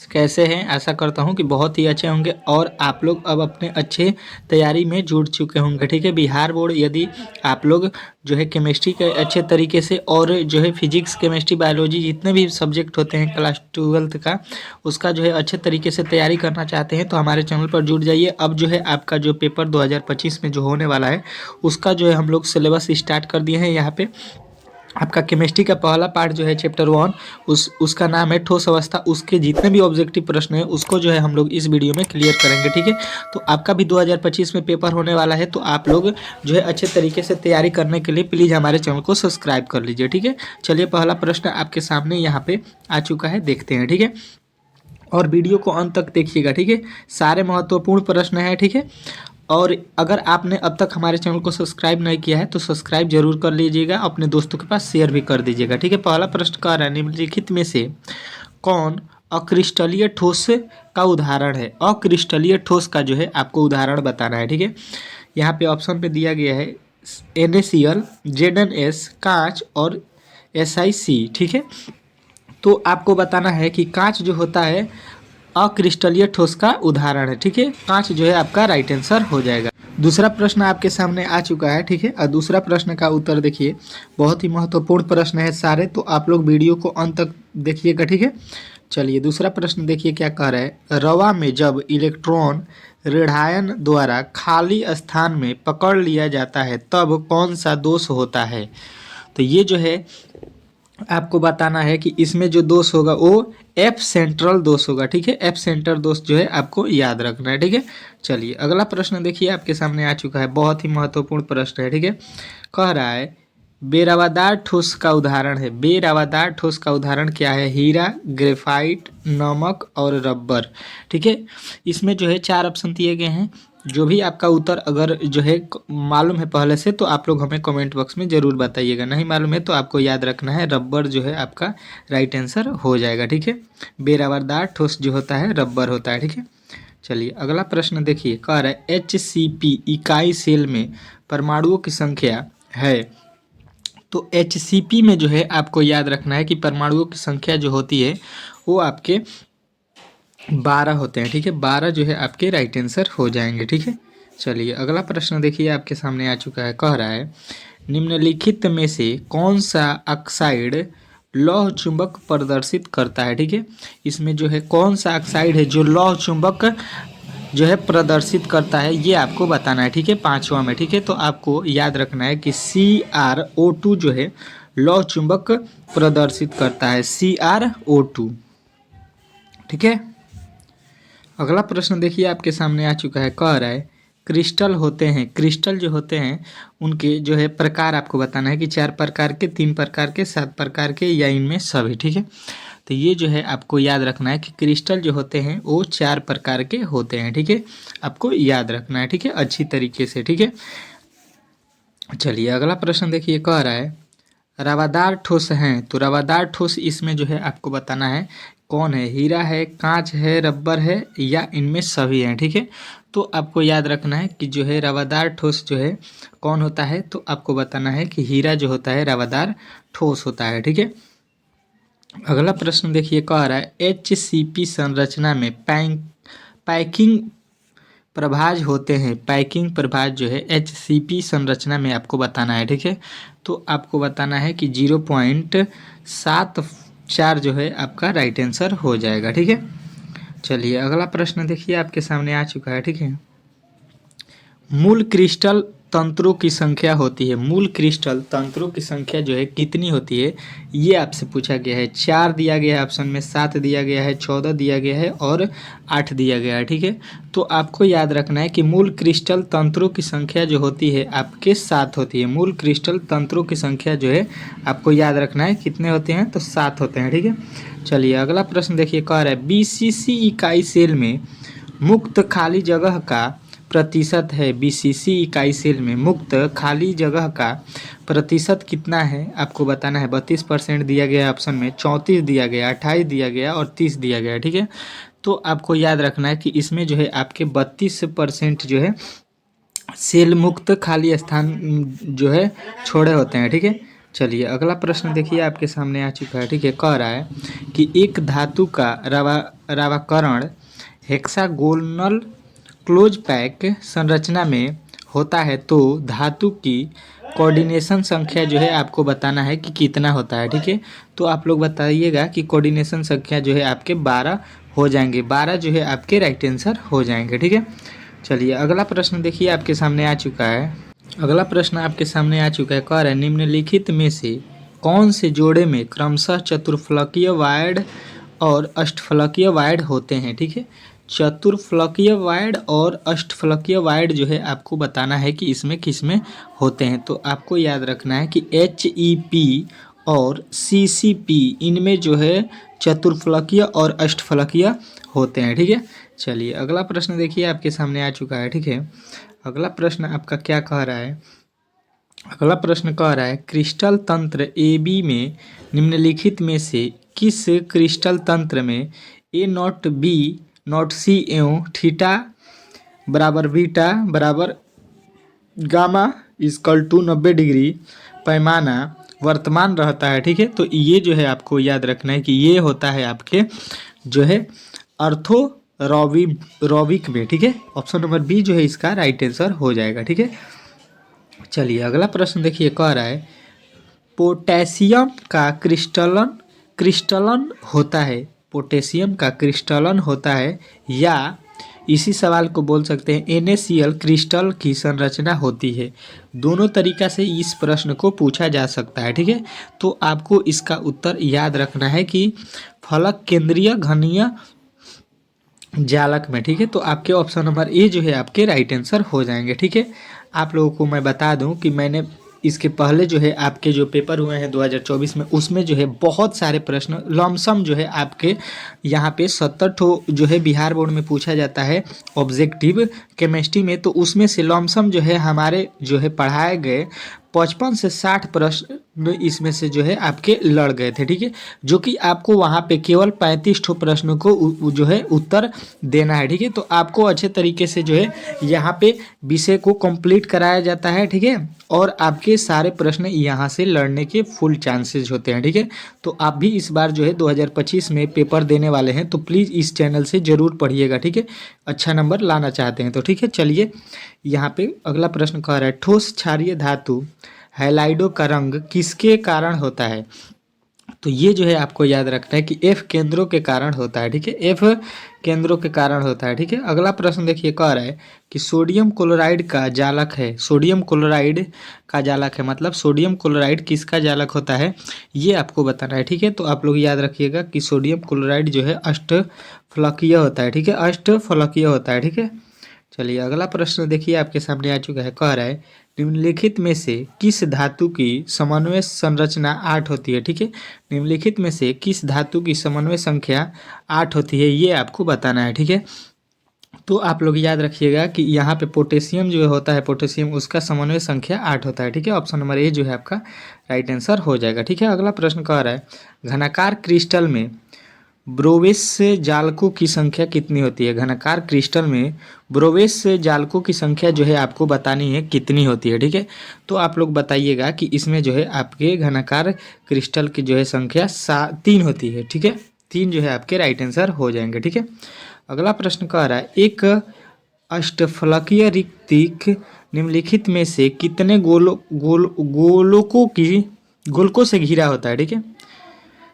कैसे हैं? आशा करता हूँ कि बहुत ही अच्छे होंगे और आप लोग अब अपने अच्छे तैयारी में जुट चुके होंगे। ठीक है, बिहार बोर्ड यदि आप लोग जो है केमिस्ट्री के अच्छे तरीके से और जो है फिजिक्स, केमिस्ट्री, बायोलॉजी जितने भी सब्जेक्ट होते हैं क्लास 12th का, उसका जो है अच्छे तरीके से तैयारी करना चाहते हैं तो हमारे चैनल पर जुड़ जाइए। अब जो है आपका जो पेपर 2025 में जो होने वाला है उसका जो है हम लोग सिलेबस स्टार्ट कर दिए हैं। यहाँ पे आपका केमिस्ट्री का पहला पार्ट जो है चैप्टर 1 उसका नाम है ठोस अवस्था। उसके जितने भी ऑब्जेक्टिव प्रश्न है उसको जो है हम लोग इस वीडियो में क्लियर करेंगे। ठीक है, तो आपका भी 2025 में पेपर होने वाला है तो आप लोग जो है अच्छे तरीके से तैयारी करने के लिए प्लीज़ हमारे चैनल को सब्सक्राइब कर लीजिए। ठीक है, चलिए पहला प्रश्न आपके सामने यहाँ पे आ चुका है, देखते हैं। ठीक है, और वीडियो को अंत तक देखिएगा। ठीक है, सारे महत्वपूर्ण प्रश्न हैं। ठीक है, और अगर आपने अब तक हमारे चैनल को सब्सक्राइब नहीं किया है तो सब्सक्राइब जरूर कर लीजिएगा, अपने दोस्तों के पास शेयर भी कर दीजिएगा। ठीक है, पहला प्रश्न कह रहा है निम्नलिखित में से कौन अक्रिस्टलीय ठोस का उदाहरण है? अक्रिस्टलीय ठोस का जो है आपको उदाहरण बताना है। ठीक है, यहाँ पे ऑप्शन पे दिया गया है NaCl, ZnS, कांच और SiC। ठीक है, तो आपको बताना है कि कांच जो होता है अक्रिस्टलीय ठोस का उदाहरण है। ठीक है, कांच जो है आपका राइट आंसर हो जाएगा। दूसरा प्रश्न आपके सामने आ चुका है। ठीक है, और दूसरा प्रश्न का उत्तर देखिए, बहुत ही महत्वपूर्ण प्रश्न है सारे, तो आप लोग वीडियो को अंत तक देखिएगा। ठीक है, चलिए दूसरा प्रश्न देखिए क्या कह रहा है। रवा में जब इलेक्ट्रॉन ऋणायन द्वारा खाली स्थान में पकड़ लिया जाता है तब कौन सा दोष होता है? तो ये जो है आपको बताना है कि इसमें जो दोष होगा वो एफ सेंट्रल दोष होगा। ठीक है, एफ सेंटर दोष जो है आपको याद रखना है। ठीक है, चलिए अगला प्रश्न देखिए आपके सामने आ चुका है, बहुत ही महत्वपूर्ण प्रश्न है। ठीक है, कह रहा है बेरावादार ठोस का उदाहरण है। बेरावादार ठोस का उदाहरण क्या है? हीरा, ग्रेफाइट, नमक और रबर। ठीक है, इसमें जो है 4 ऑप्शन दिए गए हैं। जो भी आपका उत्तर अगर जो है मालूम है पहले से तो आप लोग हमें कमेंट बॉक्स में ज़रूर बताइएगा, नहीं मालूम है तो आपको याद रखना है रबर जो है आपका राइट आंसर हो जाएगा। ठीक है, बेरावादार ठोस जो होता है रबर होता है। ठीक है, चलिए अगला प्रश्न देखिए, कह रहा है HCP इकाई सेल में परमाणुओं की संख्या है। तो HCP में जो है आपको याद रखना है कि परमाणुओं की संख्या जो होती है वो आपके 12 होते हैं। ठीक है, 12 जो है आपके राइट आंसर हो जाएंगे। ठीक है, चलिए अगला प्रश्न देखिए आपके सामने आ चुका है, कह रहा है निम्नलिखित में से कौन सा ऑक्साइड लौह चुंबक प्रदर्शित करता है? ठीक है, इसमें जो है कौन सा ऑक्साइड है जो लौह चुंबक जो है प्रदर्शित करता है ये आपको बताना है। ठीक है, 5वां में। ठीक है, तो आपको याद रखना है कि CrO2 जो है लौह चुंबक प्रदर्शित करता है, CrO2। ठीक है, अगला प्रश्न देखिए आपके सामने आ चुका है, कह रहा है क्रिस्टल होते हैं, क्रिस्टल जो होते हैं उनके जो है प्रकार आपको बताना है कि 4 प्रकार के, 3 प्रकार के, 7 प्रकार के या इनमें सभी। ठीक है, तो ये जो है आपको याद रखना है कि क्रिस्टल जो होते हैं वो 4 प्रकार के होते हैं। ठीक है, आपको याद रखना है। ठीक है, अच्छी तरीके से। ठीक है, चलिए अगला प्रश्न देखिए, कह रहा है रवादार ठोस हैं, तो रवादार ठोस इसमें जो है आपको बताना है कौन है? हीरा है, कांच है, रबर है या इनमें सभी हैं। ठीक है, तो आपको याद रखना है कि जो है रवादार ठोस जो है कौन होता है, तो आपको बताना है कि हीरा जो होता है रवादार ठोस होता है। ठीक है, अगला प्रश्न देखिए, कह रहा है HCP संरचना में पैकिंग प्रभाज होते हैं। पैकिंग प्रभाज जो है HCP संरचना में आपको बताना है। ठीक है, तो आपको बताना है कि 0.74 जो है आपका राइट आंसर हो जाएगा। ठीक है, चलिए अगला प्रश्न देखिए आपके सामने आ चुका है। ठीक है, मूल क्रिस्टल तंत्रों की संख्या होती है, मूल क्रिस्टल तंत्रों की संख्या जो है कितनी होती है ये आपसे पूछा गया है। 4 दिया गया है ऑप्शन में, 7 दिया गया है, 14 दिया गया है और 8 दिया गया है। ठीक है, तो आपको याद रखना है कि मूल क्रिस्टल तंत्रों की संख्या जो होती है आपके 7 होती है। मूल क्रिस्टल तंत्रों की संख्या जो है आपको याद रखना है कितने होते हैं, तो 7 होते हैं। ठीक है, चलिए अगला प्रश्न देखिए, कह रहा है BCC इकाई सेल में मुक्त खाली जगह का प्रतिशत है। BCC इकाई सेल में मुक्त खाली जगह का प्रतिशत कितना है आपको बताना है। 32% दिया गया है ऑप्शन में, 34 दिया गया, 28 दिया गया और 30 दिया गया है। ठीक है, तो आपको याद रखना है कि इसमें जो है आपके 32% जो है सेल मुक्त खाली स्थान जो है छोड़े होते हैं। ठीक है, चलिए अगला प्रश्न देखिए आपके सामने आ चुका है। ठीक है, कह रहा है कि एक धातु का रावाकरण हेक्सागोनल क्लोज पैक संरचना में होता है तो धातु की कोऑर्डिनेशन संख्या जो है आपको बताना है कि कितना होता है। ठीक है, तो आप लोग बताइएगा कि कोऑर्डिनेशन संख्या जो है आपके 12 हो जाएंगे। 12 जो है आपके राइट आंसर हो जाएंगे। ठीक है, चलिए अगला प्रश्न देखिए आपके सामने आ चुका है। अगला प्रश्न आपके सामने आ चुका है। कह रहा है निम्नलिखित में से कौन से जोड़े में क्रमशः चतुर्फलकीय वायड और अष्टफलकीय वायड होते हैं। ठीक है, चतुर्फलकीय वायड और अष्टफलकीय वायड जो है आपको बताना है कि इसमें किस में होते हैं। तो आपको याद रखना है कि HEP और CCP इनमें जो है चतुर्फलकीय और अष्टफलकीय होते हैं। ठीक है, चलिए अगला प्रश्न देखिए आपके सामने आ चुका है। ठीक है, अगला प्रश्न आपका क्या कह रहा है। अगला प्रश्न कह रहा है क्रिस्टल तंत्र AB में निम्नलिखित में से किस क्रिस्टल तंत्र में A0 B0 C एवं थीटा बराबर बीटा बराबर गामा इक्वल टू 90 डिग्री पैमाना वर्तमान रहता है। ठीक है, तो ये जो है आपको याद रखना है कि ये होता है आपके जो है अर्थो रॉविक में। ठीक है, ऑप्शन नंबर बी जो है इसका राइट आंसर हो जाएगा। ठीक है, चलिए अगला प्रश्न देखिए कह रहा है पोटेशियम का क्रिस्टलन होता है। पोटेशियम का क्रिस्टलन होता है या इसी सवाल को बोल सकते हैं NaCl क्रिस्टल की संरचना होती है। दोनों तरीका से इस प्रश्न को पूछा जा सकता है। ठीक है, तो आपको इसका उत्तर याद रखना है कि फलक केंद्रीय घनीय जालक में। ठीक है, तो आपके ऑप्शन नंबर ए जो है आपके राइट आंसर हो जाएंगे। ठीक है, आप लोगों को मैं बता दूं कि मैंने इसके पहले जो है आपके जो पेपर हुए हैं 2024 में उसमें जो है बहुत सारे प्रश्न लमसम जो है आपके यहाँ पे 70 ठो जो है बिहार बोर्ड में पूछा जाता है ऑब्जेक्टिव केमिस्ट्री में। तो उसमें से लमसम जो है हमारे जो है पढ़ाए गए 55 से 60 प्रश्न इसमें से जो है आपके लड़ गए थे। ठीक है, जो कि आपको वहाँ पे केवल 35 ठो प्रश्नों को जो है उत्तर देना है। ठीक है, तो आपको अच्छे तरीके से जो है यहाँ पे विषय को कंप्लीट कराया जाता है। ठीक है, और आपके सारे प्रश्न यहाँ से लड़ने के फुल चांसेस होते हैं। ठीक है, तो आप भी इस बार जो है 2025 में पेपर देने वाले हैं तो प्लीज़ इस चैनल से ज़रूर पढ़िएगा। ठीक है, अच्छा नंबर लाना चाहते हैं तो। ठीक है, चलिए यहाँ पे अगला प्रश्न कह रहा है ठोस क्षारीय धातु हैलाइडो का रंग किसके कारण होता है। तो ये जो है आपको याद रखना है कि F केंद्रों के कारण होता है। ठीक है, F केंद्रों के कारण होता है। ठीक है, अगला प्रश्न देखिए कह रहा है कि सोडियम क्लोराइड का जालक है। सोडियम क्लोराइड का जालक है मतलब सोडियम क्लोराइड किसका जालक होता है ये आपको बताना है। ठीक है, तो आप लोग याद रखिएगा कि सोडियम क्लोराइड जो है अष्टफलकीय होता है। ठीक है, अष्टफलकीय होता है। ठीक है, चलिए अगला प्रश्न देखिए आपके सामने आ चुका है। कह रहा है निम्नलिखित में से किस धातु की समन्वय संरचना 8 होती है। ठीक है, निम्नलिखित में से किस धातु की समन्वय संख्या 8 होती है ये आपको बताना है। ठीक है, तो आप लोग याद रखिएगा कि यहाँ पे पोटेशियम जो होता है पोटेशियम उसका समन्वय संख्या 8 होता है। ठीक है, ऑप्शन नंबर ए जो है आपका राइट आंसर हो जाएगा। ठीक है, अगला प्रश्न कह रहा है घनाकार क्रिस्टल में ब्रोवेस जालकों की संख्या कितनी होती है। घनाकार क्रिस्टल में ब्रोवेस जालकों की संख्या जो है आपको बतानी है कितनी होती है। ठीक है, तो आप लोग बताइएगा कि इसमें जो है आपके घनाकार क्रिस्टल की जो है संख्या 3 होती है। ठीक है, 3 जो है आपके राइट आंसर हो जाएंगे। ठीक है, अगला प्रश्न कह रहा है एक अष्टफलकीय रिक्तिक निम्नलिखित में से कितने गोलकों से घिरा होता है। ठीक है,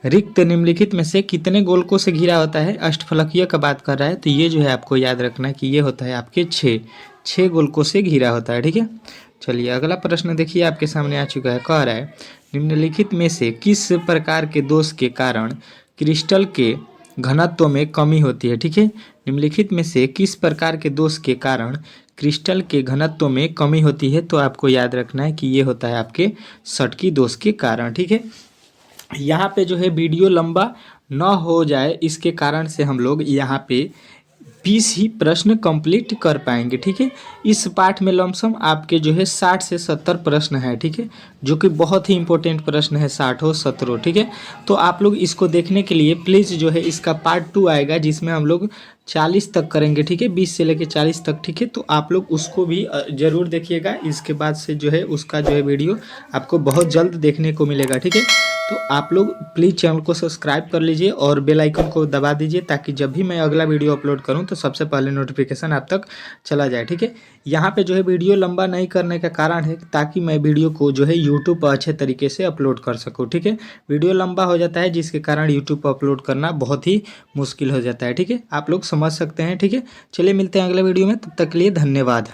रिक्त निम्नलिखित में से कितने गोलकों से घिरा होता है। अष्टफलकीय का बात कर रहा है तो ये जो है आपको याद रखना है कि ये होता है आपके 6 गोलकों से घिरा होता है। ठीक है, चलिए अगला प्रश्न देखिए आपके सामने आ चुका है। कह रहा है निम्नलिखित में से किस प्रकार के दोष के कारण क्रिस्टल के घनत्व में कमी होती है। ठीक है, निम्नलिखित में से किस प्रकार के दोष के कारण क्रिस्टल के घनत्व में कमी होती है। तो आपको याद रखना है कि ये होता है आपके सटकी दोष के कारण। ठीक है, यहाँ पे जो है वीडियो लंबा न हो जाए इसके कारण से हम लोग यहाँ पे 20 ही प्रश्न कंप्लीट कर पाएंगे। ठीक है, इस पाठ में लमसम आपके जो है 60 से 70 प्रश्न है। ठीक है, जो कि बहुत ही इंपॉर्टेंट प्रश्न है, 60 हो 70। ठीक है, तो आप लोग इसको देखने के लिए प्लीज़ जो है इसका पार्ट 2 आएगा जिसमें हम लोग 40 तक करेंगे। ठीक है, 20 से लेकर 40 तक। ठीक है, तो आप लोग उसको भी ज़रूर देखिएगा। इसके बाद से जो है उसका जो है वीडियो आपको बहुत जल्द देखने को मिलेगा। ठीक है, तो आप लोग प्लीज़ चैनल को सब्सक्राइब कर लीजिए और बेल आइकन को दबा दीजिए ताकि जब भी मैं अगला वीडियो अपलोड करूं तो सबसे पहले नोटिफिकेशन आप तक चला जाए। ठीक है, यहाँ पे जो है वीडियो लंबा नहीं करने का कारण है ताकि मैं वीडियो को जो है यूट्यूब पर अच्छे तरीके से अपलोड कर सकूँ। ठीक है, वीडियो लंबा हो जाता है जिसके कारण यूट्यूब पर अपलोड करना बहुत ही मुश्किल हो जाता है। ठीक है, आप लोग समझ सकते हैं। ठीक है, चलिए मिलते हैं अगले वीडियो में, तब तक के लिए धन्यवाद।